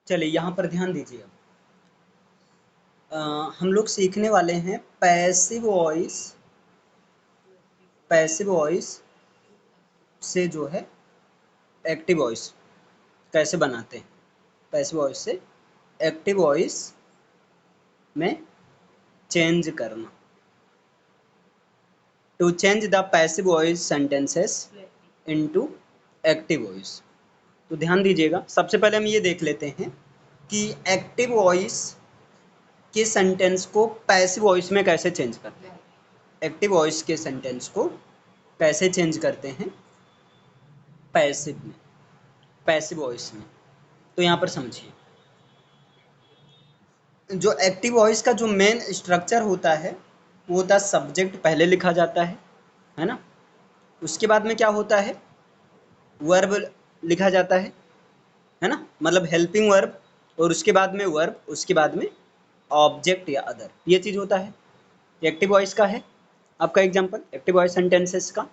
चलिए यहाँ पर ध्यान दीजिए। हम लोग सीखने वाले हैं पैसिव वॉइस से जो है एक्टिव वॉइस कैसे बनाते हैं। पैसिव वॉइस से एक्टिव वॉइस में चेंज करना, to change the passive voice sentences into active voice. तो ध्यान दीजिएगा, सबसे पहले हम ये देख लेते हैं कि एक्टिव वॉइस के सेंटेंस को पैसिव वॉइस में कैसे चेंज करते हैं। एक्टिव वॉइस के सेंटेंस को कैसे चेंज करते हैं पैसिव वॉइस में। तो यहाँ पर समझिए, जो एक्टिव वॉइस का जो मेन स्ट्रक्चर होता है वो होता है सब्जेक्ट पहले लिखा जाता है ना। उसके बाद में क्या होता है, वर्ब लिखा जाता है ना, मतलब हेल्पिंग वर्ब, और उसके बाद में वर्ब, उसके बाद में ऑब्जेक्ट या अदर, ये चीज़ होता है। एक्टिव वॉइस का है आपका एग्जांपल, एक्टिव वॉइस सेंटेंसेस का।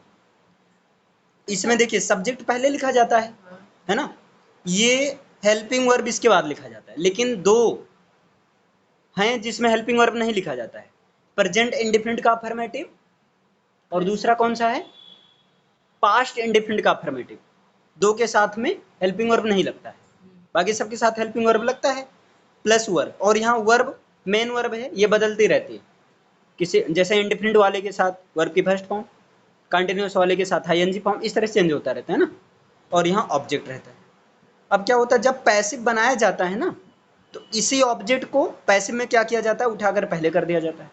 इसमें देखिए सब्जेक्ट पहले लिखा जाता है ना, ये हेल्पिंग वर्ब इसके बाद लिखा जाता है। लेकिन दो हैं जिसमें हेल्पिंग वर्ब नहीं लिखा जाता है, प्रेजेंट इंडेफिनिट का अफर्मेटिव और दूसरा कौन सा है, पास्ट इंडेफिनिट का अफर्मेटिव। दो के साथ में हेल्पिंग वर्ब नहीं लगता है, बाकी सबके साथ हेल्पिंग वर्ब लगता है प्लस वर्ब। और यहाँ वर्ब मेन वर्ब है, ये बदलती रहती है, किसी जैसे इंडेफिनिट वाले के साथ वर्ब की फर्स्ट फॉर्म, कंटिन्यूस वाले के साथ आईएनजी फॉर्म, इस तरह से चेंज होता रहता है ना। और यहाँ ऑब्जेक्ट रहता है। अब क्या होता है, जब पैसिव बनाया जाता है ना, तो इसी ऑब्जेक्ट को पैसिव में क्या किया जाता है, उठाकर पहले कर दिया जाता है।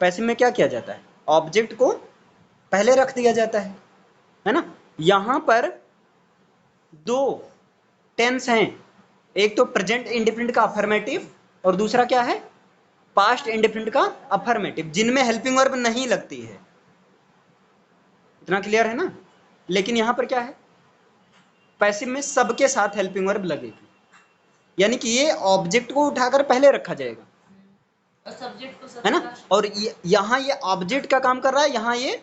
पैसिव में क्या किया जाता है, ऑब्जेक्ट को पहले रख दिया जाता है ना। यहाँ पर दो टेंस हैं, एक तो प्रेजेंट इंडेफिनिट का अफर्मेटिव और दूसरा क्या है, पास्ट इंडेफिनिट का अफर्मेटिव, जिनमें हेल्पिंग वर्ब नहीं लगती है। इतना क्लियर है ना। लेकिन यहाँ पर क्या है, पैसिव में सबके साथ हेल्पिंग वर्ब लगेगी, यानी कि ये ऑब्जेक्ट को उठाकर पहले रखा जाएगा है ना। और यहाँ ये ऑब्जेक्ट का काम कर रहा है, यहाँ ये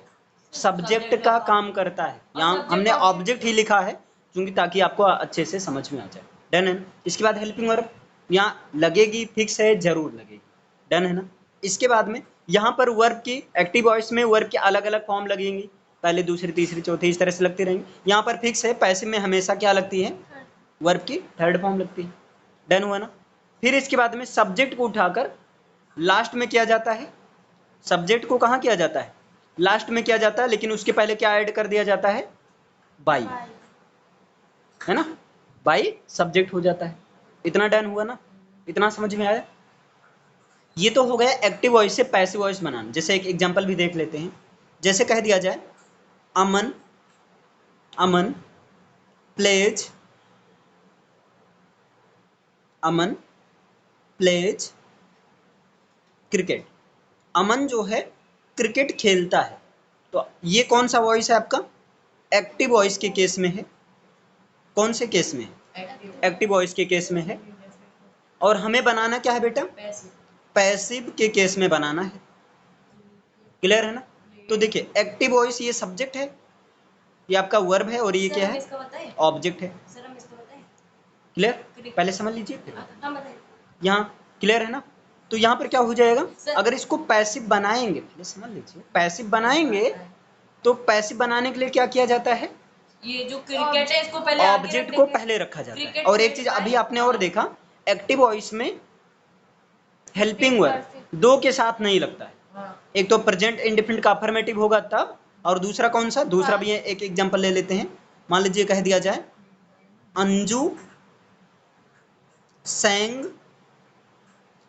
सब्जेक्ट का काम करता है। यहाँ हमने ऑब्जेक्ट ही लिखा है क्योंकि ताकि आपको अच्छे से समझ में आ जाए। डन है। इसके बाद हेल्पिंग वर्ब यहाँ लगेगी, फिक्स है, जरूर लगेगी। डन है ना। इसके बाद में यहाँ पर वर्ब की एक्टिव वॉइस में वर्ब की अलग अलग फॉर्म लगेंगी, पहले दूसरी तीसरी चौथी इस तरह से लगती रहेंगी। यहाँ पर फिक्स है, पैसिव में हमेशा क्या लगती है, वर्ब की थर्ड फॉर्म लगती है। डन हुआ ना। फिर इसके बाद में सब्जेक्ट को उठाकर लास्ट में किया जाता है, सब्जेक्ट को कहाँ किया जाता है, लास्ट में किया जाता है, लेकिन उसके पहले क्या ऐड कर दिया जाता है, बाई, है ना, बाई सब्जेक्ट हो जाता है। इतना डन हुआ ना, इतना समझ में आया। ये तो हो गया एक्टिव वॉइस से पैसिव वॉइस बनाना। जैसे एक एग्जांपल भी देख लेते हैं, जैसे कह दिया जाए अमन अमन प्लेज अमन प्लेज क्रिकेट। अमन जो है क्रिकेट खेलता है, तो ये कौन सा वॉइस है आपका, एक्टिव वॉइस के केस में है। कौन से केस में, एक्टिव वॉइस के केस में है। और हमें बनाना क्या है बेटा, पैसिव के केस में बनाना है। क्लियर है ना। तो देखिए एक्टिव वॉइस ये सब्जेक्ट है, ये आपका वर्ब है, और ये क्या है, ऑब्जेक्ट है। क्लियर, पहले समझ लीजिए यहाँ। क्लियर है ना। तो यहाँ पर क्या हो जाएगा, अगर इसको पैसिव बनाएंगे, पहले समझ लीजिए, पैसिव बनाएंगे तो पैसिव बनाने के लिए क्या किया जाता है, ये जो क्रिकेट है इसको पहले ऑब्जेक्ट को पहले रखा जाता है। और एक चीज अभी आपने और देखा, एक्टिव वॉइस में हेल्पिंग वर्ब दो के साथ नहीं लगता है। एक तो प्रेजेंट इंडेफिनिट का अफर्मेटिव होगा तब, और दूसरा कौन सा, दूसरा भी है, एक एग्जांपल ले लेते हैं। मान लीजिए कह दिया जाए Anju sang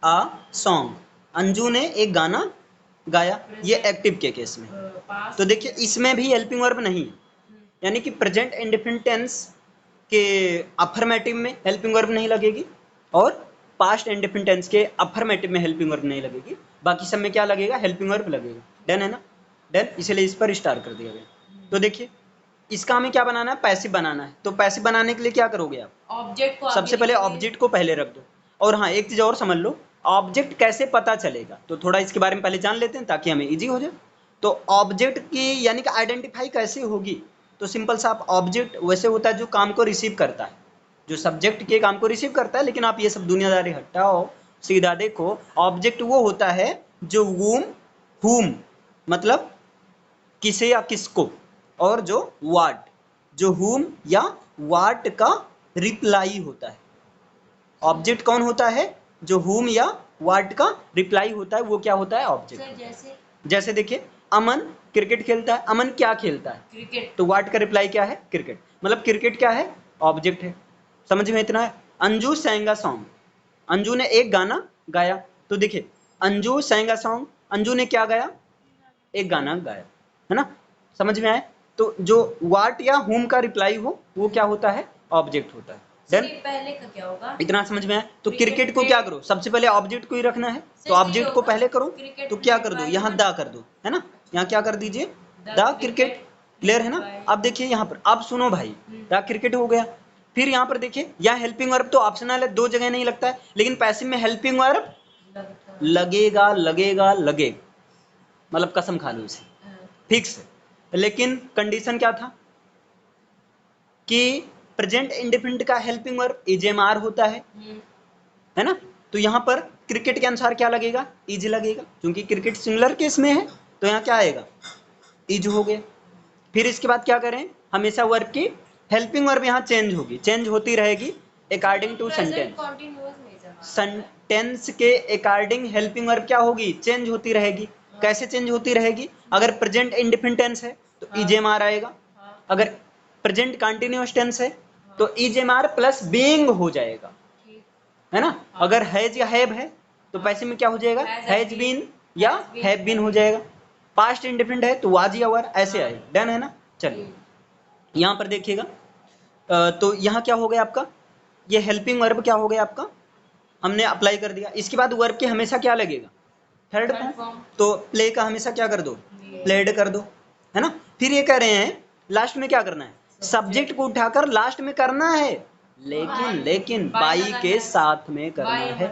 a song, Anju ने एक गाना गाया, ये एक्टिव के केस में। तो देखिए इसमें भी हेल्पिंग वर्ब नहीं है, यानी कि प्रेजेंट इंडेफिनिट टेंस के अफर्मेटिव में हेल्पिंग वर्ब नहीं लगेगी और पास्ट इंडेफिनिट टेंस के अफर्मेटिव में हेल्पिंग वर्ब नहीं लगेगी, बाकी सब में क्या लगेगा, हेल्पिंग वर्ब लगेगा। डन है ना। डन, इसलिए इस पर स्टार कर दिया गया। तो देखिए इसका हमें क्या बनाना है, पैसिव बनाना है। तो पैसिव बनाने के लिए क्या करोगे आप, ऑब्जेक्ट को सबसे पहले ऑब्जेक्ट को पहले रख दो। और हाँ एक चीज और समझ लो, ऑब्जेक्ट कैसे पता चलेगा, तो थोड़ा इसके बारे में पहले जान लेते हैं ताकि हमें इजी हो जाए। तो ऑब्जेक्ट की यानी कि आइडेंटिफाई कैसे होगी, तो सिंपल सा, आप ऑब्जेक्ट वैसे होता है जो काम को रिसीव करता है, जो सब्जेक्ट के काम को रिसीव करता है। लेकिन आप ये सब दुनियादारी हटाओ, सीधा देखो, ऑब्जेक्ट वो होता है जो whom मतलब किसे या किसको, और जो what जो whom या what का रिप्लाई होता है। ऑब्जेक्ट कौन होता है? जो whom या what का रिप्लाई होता है, वो क्या होता है? ऑब्जेक्ट। जैसे देखिए, अमन क्रिकेट खेलता है। अमन क्या खेलता है? क्रिकेट। तो what का रिप्लाई क्या है? क्रिकेट। मतलब क्रिकेट क्या है? ऑब्जेक्ट है। समझ में इतना है? Anju sang a song, Anju ने एक गाना गाया। तो देखिए, Anju sang a song, Anju ने क्या गाया? एक गाना गाया, है ना? समझ में आए? तो जो वाट या whom का रिप्लाई हो, वो क्या होता है? ऑब्जेक्ट होता है। डन? पहले का क्या होगा? इतना समझ में आए? तो क्रिकेट को क्या करो? सबसे पहले ऑब्जेक्ट को ही रखना है, तो ऑब्जेक्ट को पहले करो। तो क्या कर दो? यहाँ दा कर दो, है ना? यहाँ क्या कर दीजिए? The cricket. क्लियर है ना? अब देखिए यहाँ पर, अब सुनो भाई, द क्रिकेट हो गया। फिर यहाँ पर देखिए, यहाँ हेल्पिंग वर्ब तो ऑप्शनल है, दो जगह नहीं लगता है, लेकिन पैसिव में हेल्पिंग वर्ब लगेगा लगेगा लगेगा, मतलब कसम खा लो उसे, फिक्स है। लेकिन कंडीशन क्या था कि प्रेजेंट इंडेफिनिट का हेल्पिंग वर्ब इजेमार होता है ना? तो यहाँ पर क्रिकेट के अनुसार क्या लगेगा? इज लगेगा, क्योंकि क्रिकेट सिंगुलर केस में है, तो यहाँ क्या आएगा? इज हो गया। फिर इसके बाद क्या करें? हमेशा वर्ब की हेल्पिंग वर्ब यहाँ चेंज होगी, चेंज होती रहेगी अकॉर्डिंग टू सेंटेंस। सेंटेंस के अकॉर्डिंग हेल्पिंग वर्ब क्या होगी? चेंज होती रहेगी। कैसे चेंज होती रहेगी? अगर प्रेजेंट इंडेफिनिट टेंस है तो इजेमार आएगा, अगर प्रेजेंट कंटिन्यूअस टेंस है तो इजेमार प्लस बीइंग हो जाएगा, है ना? अगर हैज या हैव है तो पैसिव में क्या हो जाएगा? हैज बीन या हैव बीन हो जाएगा। पास्ट इंडेफिनिट है तो वाज या वर ऐसे आएगा। डन है ना? चलिए यहाँ पर देखिएगा, तो यहाँ क्या हो गया आपका? ये हेल्पिंग वर्ब क्या हो गया आपका? हमने अप्लाई कर दिया। इसके बाद वर्ब के हमेशा क्या लगेगा? Third form. तो प्ले का हमेशा क्या कर दो? प्लेड कर दो, है ना? फिर ये कह रहे हैं लास्ट में क्या करना है? सब्जेक्ट को उठाकर लास्ट में करना है, लेकिन बाई के साथ में करना है,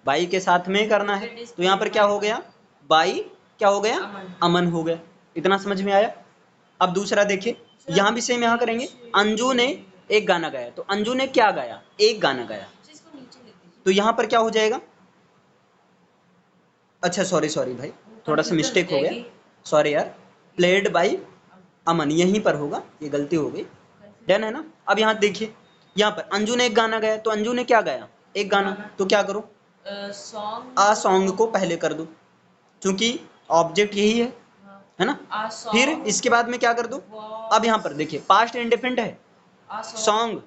बाई के साथ में करना है। तो यहाँ पर क्या हो गया? बाई क्या हो गया? अमन हो गया। इतना समझ में आया? अब दूसरा देखिए, यहाँ भी सेम यहाँ करेंगे। अंजू ने एक गाना गाया, तो अंजू ने क्या गाया? एक गाना गाया। तो यहाँ पर क्या हो जाएगा? अच्छा सॉरी भाई, थोड़ा सा मिस्टेक हो गया, सॉरी यार। प्लेड बाई अमन यहीं पर होगा, ये गलती हो गई। डन है ना? अब यहाँ देखिए, यहाँ पर अंजू ने एक गाना गाया, तो अंजू ने क्या गाया? एक गाना। तो क्या करो? आ सॉन्ग को पहले कर दो, क्योंकि ऑब्जेक्ट यही है ना? फिर इसके बाद में क्या कर दो? अब यहाँ पर देखिए, पास्ट इंडेफिनिट है, सॉन्ग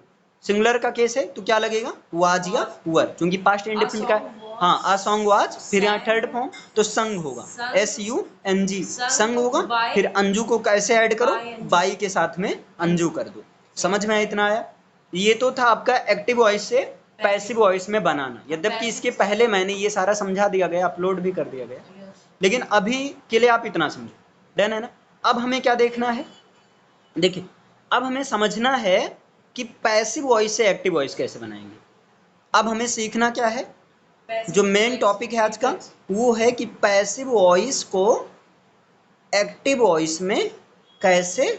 सिंगुलर का केस है, तो क्या लगेगा? वाज या वर, क्योंकि पास्ट इंडेफिनिट का। हाँ, आ सॉन्ग वाज, फिर यहाँ थर्ड फॉर्म तो संग होगा, SUNG संग होगा। फिर अंजू को कैसे ऐड करो? बाई के साथ में अंजू कर दो। समझ में इतना आया? ये तो था आपका एक्टिव वॉइस से पैसिव वॉइस में बनाना, यद्यपि इसके पहले मैंने ये सारा समझा दिया गया, अपलोड भी कर दिया गया, लेकिन अभी के लिए आप इतना समझो। डन है ना? अब हमें क्या देखना है? देखिए, अब हमें समझना है कि पैसिव वॉइस से एक्टिव वॉइस कैसे बनाएंगे। अब हमें सीखना क्या है? जो मेन टॉपिक है आज का, वो है कि पैसिव वॉइस को एक्टिव वॉइस में कैसे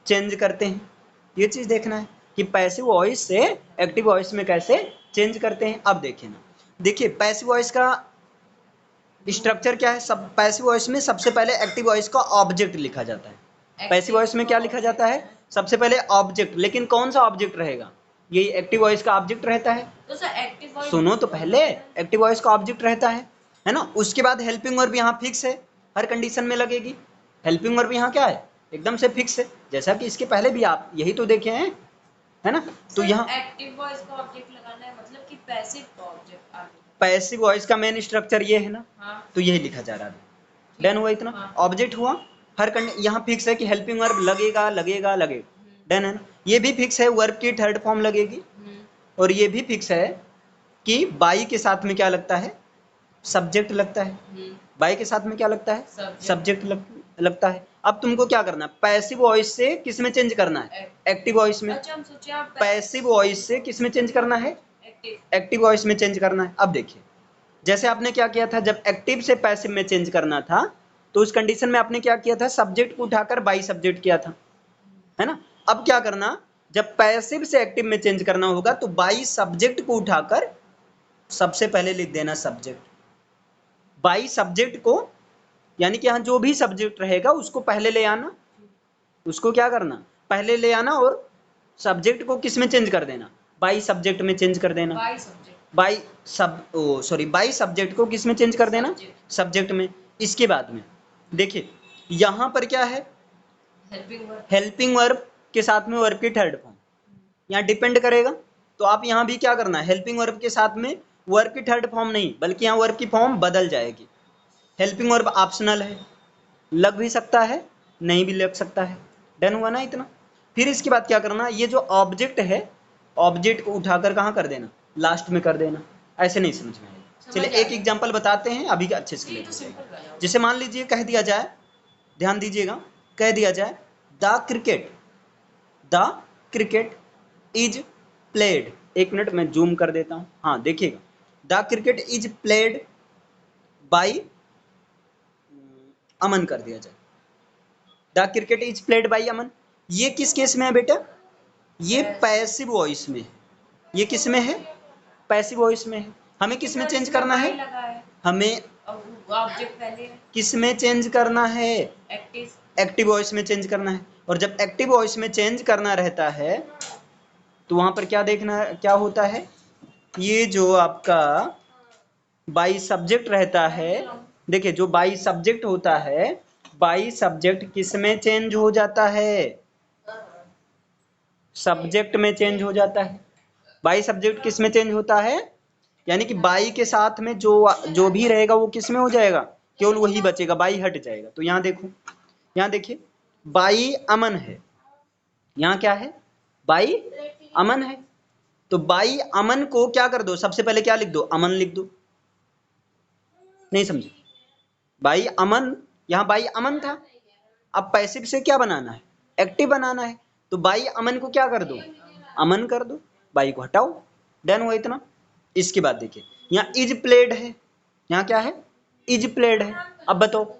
चेंज करते हैं। ये चीज देखना है कि पैसिव वॉइस से एक्टिव वॉइस में कैसे चेंज करते हैं। अब देखिए ना, देखिए पैसिव वॉइस का स्ट्रक्चर क्या है? सब पैसिव वॉइस में सबसे पहले एक्टिव वॉइस का ऑब्जेक्ट लिखा जाता है। पैसिव वॉइस में क्या लिखा जाता है? सबसे पहले ऑब्जेक्ट, लेकिन कौन सा ऑब्जेक्ट रहेगा? यही एक्टिव वॉइस का ऑब्जेक्ट रहता है। तो सर एक्टिव वॉइस, सुनो तो पहले, एक्टिव वॉइस का ऑब्जेक्ट रहता है ना? उसके बाद हेल्पिंग वर्ब यहाँ फिक्स है, हर कंडीशन में लगेगी। हेल्पिंग वर्ब यहाँ क्या है? एकदम से फिक्स है, जैसा कि इसके पहले भी आप यही तो देखे हैं, है ना? तो यहाँ एक्टिव वॉइस का ऑब्जेक्ट लगाना है, मतलब कि पैसिव का ऑब्जेक्ट आगे। पैसिव वॉइस का मेन स्ट्रक्चर ये है ना? हाँ। तो यही लिखा जा रहा है। डन हुआ इतना? हाँ। ऑब्जेक्ट हुआ, हर यहाँ फिक्स है कि हेल्पिंग वर्ब लगेगा लगेगा लगेगा। डन है ना? ये भी फिक्स है, वर्ब की थर्ड फॉर्म लगेगी, और ये भी फिक्स है कि बाई के साथ में क्या लगता है? सब्जेक्ट लगता है। बाई के साथ में क्या लगता है? सब्जेक्ट लगता है। अब तुमको क्या करना है? पैसिव वॉइस से किस में चेंज करना है? एक्टिव वॉइस में। अच्छा, हम सोचे आप पैसिव वॉइस से किस में चेंज करना है? एक्टिव वॉइस में चेंज करना है। अब देखिए, जैसे आपने क्या किया था, जब एक्टिव से पैसिव में चेंज करना था, तो उस कंडीशन में आपने क्या किया था? सब्जेक्ट को उठाकर बाई सब्जेक्ट किया था, है ना? अब क्या करना, जब पैसिव से एक्टिव में चेंज करना होगा तो बाई सब्जेक्ट को उठाकर सबसे पहले लिख देना सब्जेक्ट। बाई सब्जेक्ट को यानी कि यहाँ जो भी सब्जेक्ट रहेगा उसको पहले ले आना, उसको क्या करना पहले ले आना, और सब्जेक्ट को किस में चेंज कर देना, बाई सब्जेक्ट में चेंज कर देना। बाई सब्जेक्ट को किस में चेंज कर देना, सब्जेक्ट में। इसके बाद में देखिए यहाँ पर क्या है, हेल्पिंग वर्ब के साथ में वर्ब की थर्ड फॉर्म यहाँ डिपेंड करेगा। तो आप यहाँ भी क्या करना है, हेल्पिंग वर्ब के साथ में वर्ब की थर्ड फॉर्म नहीं बल्कि यहाँ वर्ब की फॉर्म बदल जाएगी। हेल्पिंग वर्ब ऑप्शनल है, लग भी सकता है नहीं भी लग सकता है। डन हुआ ना इतना। फिर इसके बाद क्या करना, ये जो ऑब्जेक्ट है ऑब्जेक्ट को उठाकर कहाँ कर देना, लास्ट में कर देना। ऐसे नहीं समझ में आएगा। चलिए एक एग्जांपल बताते हैं अभी अच्छे से क्लियर हो जाएगा। जैसे मान लीजिए कह दिया जाए, ध्यान दीजिएगा, कह दिया जाए द क्रिकेट इज प्लेड। एक मिनट मैं जूम कर देता हूँ, हाँ देखिएगा, the cricket is played by Aman कर दिया जाए, the cricket is played by Aman. ये किस केस में है बेटा, ये पैसिव वॉइस में है। ये किस में है, पैसिव वॉइस में है। हमें किस में चेंज करना है, हमें ऑब्जेक्ट पहले है, किस में चेंज करना है, एक्टिव वॉइस में चेंज करना है। और जब एक्टिव वॉइस में चेंज करना रहता है तो वहां पर क्या देखना, क्या होता है, ये जो आपका बाई सब्जेक्ट रहता है, देखिए जो बाई सब्जेक्ट होता है, बाई सब्जेक्ट किस में चेंज हो जाता है, सब्जेक्ट में चेंज हो जाता है। बाई सब्जेक्ट किस में चेंज होता है, यानी कि बाई के साथ में जो भी रहेगा वो किस में हो जाएगा, केवल वही बचेगा, बाई हट जाएगा। तो यहाँ देखो, यहाँ देखिए बाई अमन है, यहाँ क्या है, बाई अमन है। तो बाई अमन को क्या कर दो, सबसे पहले क्या लिख दो, अमन लिख दो। नहीं समझे, बाई अमन, यहाँ बाई अमन था, अब पैसिव से क्या बनाना है, एक्टिव बनाना है। तो बाई अमन को क्या कर दो, अमन कर दो, बाई को हटाओ। डन हुआ इतना। इसके बाद देखिए यहाँ इज प्लेड है, यहाँ क्या है, इज प्लेड है। अब बताओ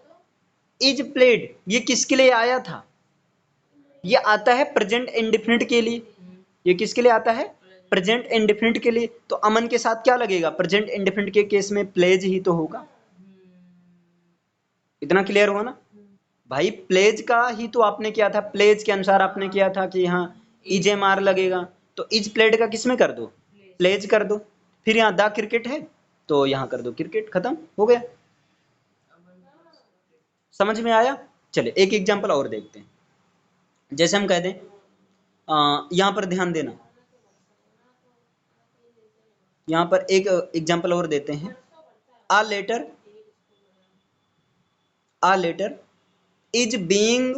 इज प्लेड ये किसके लिए आया था, ये आता है प्रेजेंट इंडेफिनिट के लिए। ये किसके लिए आता है, प्रेजेंट इंडेफिनिट के लिए। तो अमन के साथ क्या लगेगा, प्रेजेंट इंडेफिनिट के केस में प्लेज ही तो होगा। इतना क्लियर हुआ ना भाई, प्लेज का ही तो आपने किया था, प्लेज के अनुसार आपने किया था कि यहाँ इज एम आर लगेगा। तो इज प्लेड का किस में कर दो, प्लेज कर दो। फिर यहाँ द क्रिकेट है तो यहाँ कर दो क्रिकेट, खत्म हो गया। समझ में आया। चलिए एक एग्जांपल और देखते हैं। जैसे हम कह दें, यहाँ पर ध्यान देना, यहाँ पर एक एग्जांपल और देते हैं। A letter is being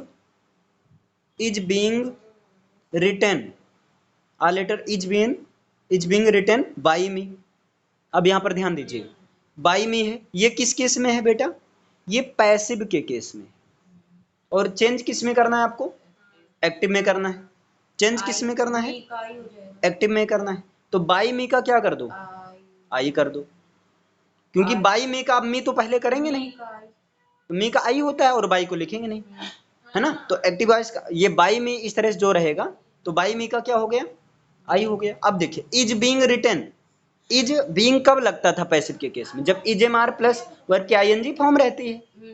written, a letter is being written by me. अब यहाँ पर ध्यान दीजिए, बाई मी है, ये किस केस में है बेटा, ये पैसिव के केस में। और चेंज किस में करना है आपको, एक्टिव में करना है। चेंज किस में करना है, एक्टिव में करना है। तो बाई मी का क्या कर दो, आई कर दो, क्योंकि बाई मी का, अब मी तो पहले करेंगे नहीं, तो मी का आई होता है और बाई को लिखेंगे नहीं, है ना। तो एक्टिव वॉइस का ये बाई मी इस तरह से जो रहेगा, तो बाई मी का क्या हो गया, आई हो गया। अब देखिए is being written, is being कब लगता था पैसिव के केस में, जब is am are plus verb की आईएनजी फॉर्म रहती है।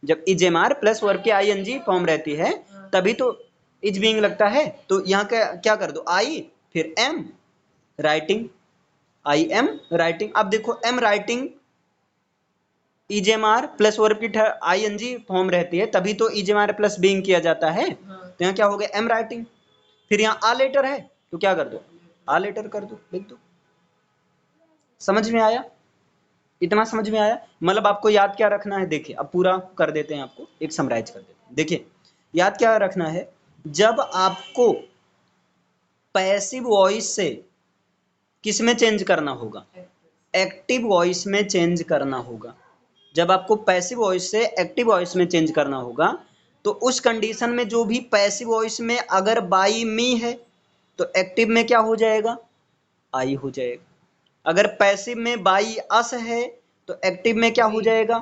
जब is am are plus verb की आईएनजी फॉर्म रहती है तभी तो इज बीइंग लगता है। तो यहाँ क्या कर दो, आई फिर am writing, I am writing. अब देखो am writing, is am are plus verb की आईएनजी फॉर्म रहती है तभी तो is am are plus being किया जाता है। तो यहाँ क्या हो गया, एम राइटिंग। फिर यहाँ आ लेटर है तो क्या कर दो, आ लेटर कर दो, लिख दो। समझ में आया, इतना समझ में आया। मतलब आपको याद क्या रखना है, देखिए अब पूरा कर देते हैं, आपको एक समराइज कर देते हैं। देखिए याद क्या रखना है, जब आपको पैसिव वॉइस से किस में चेंज करना होगा, एक्टिव वॉइस में चेंज करना होगा। जब आपको पैसिव वॉइस से एक्टिव वॉइस में चेंज करना होगा तो उस कंडीशन में जो भी पैसिव वॉइस में अगर बाई मी है तो एक्टिव में क्या हो जाएगा, आई हो जाएगा। अगर पैसिव में बाई अस है तो एक्टिव में क्या हो जाएगा,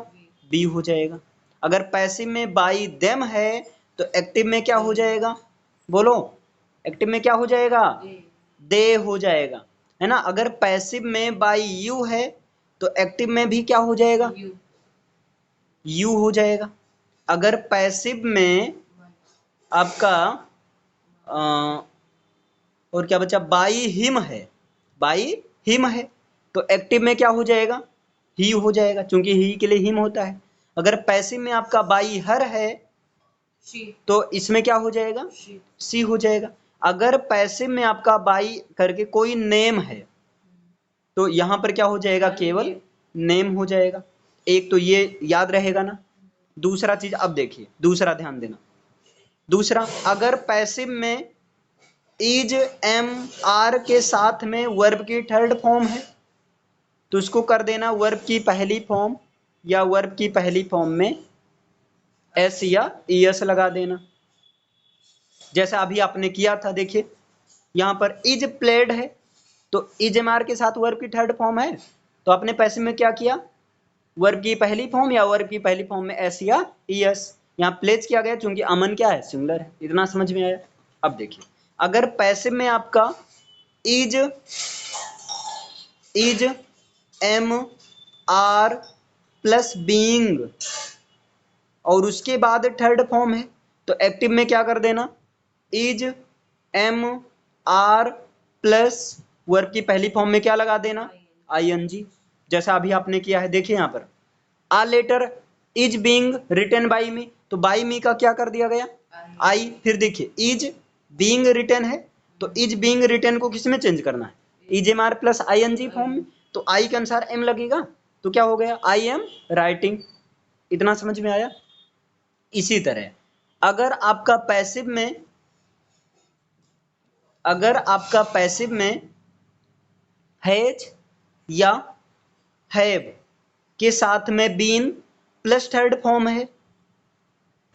बी हो जाएगा। अगर पैसिव में बाई देम है तो एक्टिव में क्या हो जाएगा, बोलो, एक्टिव में क्या हो जाएगा, दे दे हो जाएगा, है ना। अगर पैसिव में बाई यू है तो एक्टिव में भी क्या हो जाएगा, यू यू हो जाएगा। अगर पैसिव में आपका और क्या बचा, बाई हिम है, बाई हिम है तो एक्टिव में क्या हो जाएगा, ही हो जाएगा, क्योंकि ही के लिए हिम होता है। अगर पैसिव में आपका बाई हर है शी तो इसमें क्या हो जाएगा, शी सी हो जाएगा। अगर पैसिव में आपका बाई करके कोई नेम है तो यहां पर क्या हो जाएगा, केवल नेम हो जाएगा। एक तो ये याद रहेगा ना। दूसरा चीज अब देखिए, दूसरा ध्यान देना। दूसरा, अगर पैसिव में इज एम आर के साथ में वर्ब की थर्ड फॉर्म है तो इसको कर देना वर्ब की पहली फॉर्म या वर्ब की पहली फॉर्म में एस या ईएस लगा देना, जैसा अभी आपने किया था। देखिए यहां पर इज प्लेड है तो इज एम आर के साथ वर्ब की थर्ड फॉर्म है तो आपने पैसिव में क्या किया, वर्ब की पहली फॉर्म या वर्ब की पहली फॉर्म में एस या ईएस यहाँ प्लेस किया गया, क्योंकि अमन क्या है, सिंगुलर है। इतना समझ में आया। अब देखिए, अगर पैसिव में आपका is am are plus being और उसके बाद थर्ड फॉर्म है तो एक्टिव में क्या कर देना, is am are plus verb की पहली फॉर्म में क्या लगा देना, आईएनजी, जैसा अभी आपने किया है। देखिए यहाँ पर a letter is being written by me तो बाई मी का क्या कर दिया गया, आई। फिर देखिए इज बीइंग रिटन है तो इज बीइंग रिटन को किस में चेंज करना है, is am are plus I N G form में, तो आई के अनुसार एम लगेगा तो क्या हो गया, आई एम राइटिंग। इतना समझ में आया। इसी तरह अगर आपका पैसिव में, अगर आपका पैसिव में हैज या हैव के साथ में बीन प्लस थर्ड फॉर्म है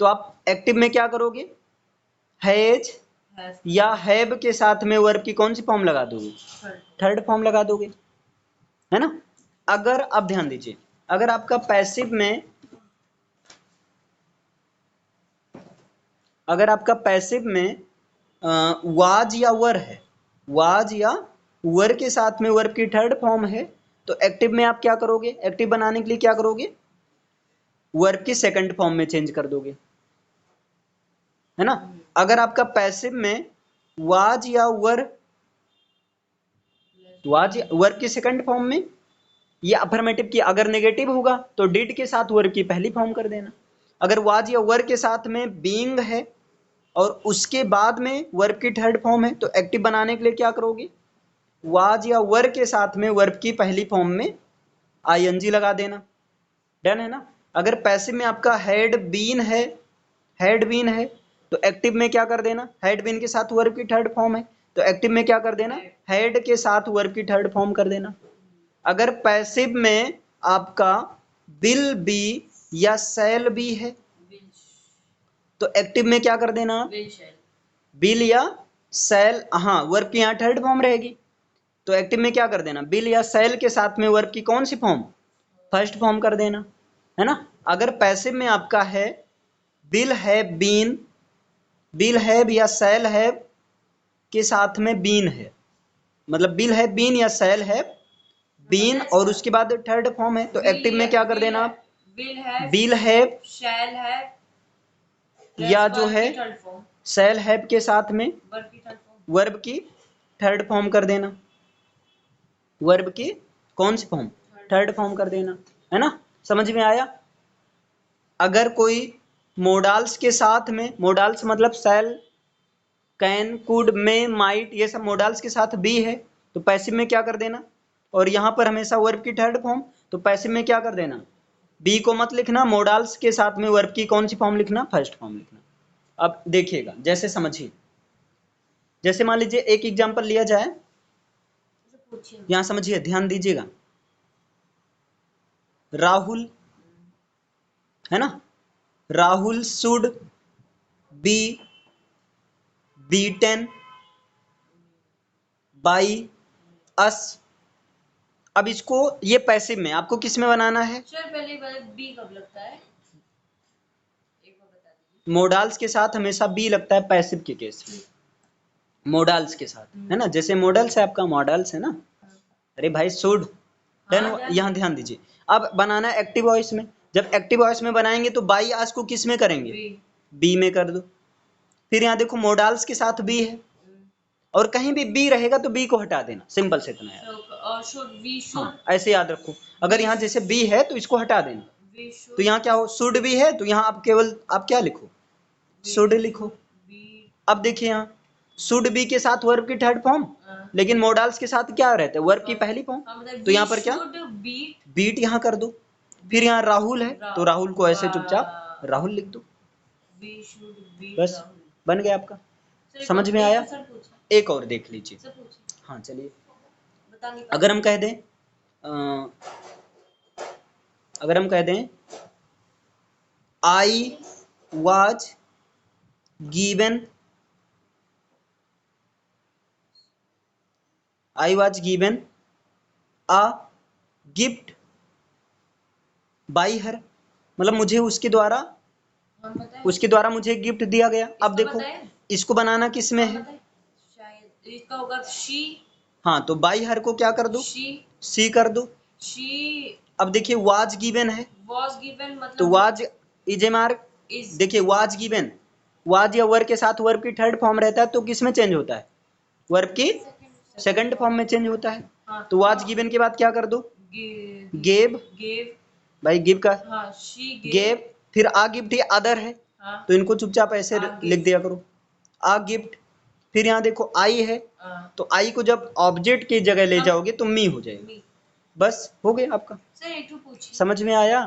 तो आप एक्टिव में क्या करोगे, हैज या हैव के साथ में वर्ब की कौन सी फॉर्म लगा दोगे, थर्ड फॉर्म लगा दोगे, है ना। अगर अब ध्यान दीजिए, अगर आपका पैसिव में, अगर आपका पैसिव में वाज या वर है, वाज या वर के साथ में वर्ब की थर्ड फॉर्म है तो एक्टिव में आप क्या करोगे, एक्टिव बनाने के लिए क्या करोगे, वर्ब की सेकंड फॉर्म में चेंज कर दोगे, है ना। अगर आपका पैसिव में वाज या वर, वाज वर्ब की सेकंड फॉर्म में, ये अफर्मेटिव की अगर नेगेटिव होगा तो डिड के साथ वर्ब की पहली फॉर्म कर देना। अगर वाज या वर के साथ में बीइंग है और उसके बाद में वर्ब की थर्ड फॉर्म है तो एक्टिव बनाने के लिए क्या करोगे, वाज या वर के साथ में वर्ब की पहली फॉर्म में आईएनजी लगा देना। डन है ना। अगर पैसिव में आपका हैड बीन है, हैड बीन है तो एक्टिव में क्या कर देना, हैड बीन के साथ वर्ब की थर्ड फॉर्म है तो एक्टिव में क्या कर देना, हैड के साथ वर्ब की थर्ड फॉर्म कर देना। अगर पैसिव में आपका विल बी या शैल बी है तो एक्टिव में क्या कर देना, बिल या शैल, हाँ वर्ब की यहाँ थर्ड फॉर्म रहेगी तो एक्टिव में क्या कर देना, बिल या शैल के साथ में वर्ब की कौन सी फॉर्म, फर्स्ट फॉर्म कर देना, है ना। अगर पैसिव में आपका है will have been, will have या शैल हैव के साथ में बीन है, मतलब विल हैव बीन या शैल हैव बीन और उसके बाद थर्ड फॉर्म है तो एक्टिव में क्या कर देना आप, विल हैव शैल हैव या जो है शैल हैव के साथ में वर्ब की थर्ड फॉर्म कर देना, वर्ब की कौन सी फॉर्म, थर्ड फॉर्म कर देना, है ना। समझ में आया। अगर कोई मोडाल्स के साथ में, मोडाल्स मतलब शैल कैन कुड मे माइट ये सब मोडाल्स के साथ बी है तो पैसिव में क्या कर देना, और यहाँ पर हमेशा वर्ब की थर्ड फॉर्म तो पैसिव में क्या कर देना, बी को मत लिखना, मोडाल्स के साथ में वर्ब की कौन सी फॉर्म लिखना, फर्स्ट फॉर्म लिखना। अब देखिएगा, जैसे समझिए, जैसे मान लीजिए एक एग्जांपल लिया जाए, यहां समझिए, ध्यान दीजिएगा। राहुल, है ना, Rahul should be beaten by us. अब इसको ये पैसिव में आपको किस में बनाना है, सर पहले बी कब लगता है, एक बार बता दीजिए। मोडाल्स के साथ हमेशा बी लगता है पैसिव के केस में, मॉडल्स के साथ, है ना। जैसे मॉडल्स है आपका, मॉडल्स है ना। अरे भाई शुड, देन हाँ, यहाँ ध्यान दीजिए। अब बनाना है एक्टिव वॉइस में। जब एक्टिव वॉइस में बनाएंगे तो बाई आज को किस में करेंगे, बी बी में कर दो। फिर यहाँ देखो मॉडल्स के साथ बी है, और कहीं भी बी रहेगा तो बी को हटा देना, सिंपल से इतना यार। और शुड वी शुड हाँ ऐसे याद रखो, अगर यहाँ जैसे बी है तो इसको हटा देना, वी तो शुड यहाँ क्या हो, शुड भी है तो यहाँ आप केवल आप क्या लिखो, शुड लिखो। बी अब देखिए यहाँ शुड बी के साथ वर्ब की थर्ड फॉर्म, लेकिन मॉडल्स के साथ क्या रहता है, वर्ब की पहली फॉर्म। तो यहाँ पर क्या, बीट बीट यहाँ कर दो। फिर यहाँ राहुल है तो राहुल को ऐसे चुपचाप राहुल लिख दो, वी शुड बीट बस बन गया आपका। समझ में आया। एक और देख लीजिए। हाँ चलिए, अगर हम कह दें अगर हम कह दें I was given, I was given a gift by her, मतलब मुझे उसके द्वारा मुझे गिफ्ट दिया गया। अब देखो इसको बनाना किस में है, शायद इसका होगा शी। हाँ तो बाई हर को क्या कर दो, सी कर दो। शी अब देखिए वाज गिवन है, was given मतलब तो वाज इज ए मार्क। देखिए वाज गिवन, वाज या वर्ब के साथ वर्ब की थर्ड फॉर्म रहता है तो किस में चेंज होता है, वर्ब की सेकंड फॉर्म में चेंज होता है। तो वाज गिवन के बाद क्या कर दो, गेव, भाई गिव का गेव, फिर आ गिफ्ट ये अदर है, तो इनको चुपचाप ऐसे लिख दिया करो, आ गिफ्ट। फिर यहाँ देखो आई है, तो आई को जब ऑब्जेक्ट की जगह ले जाओगे तो मी हो जाएगा। बस हो गया आपका, समझ में आया।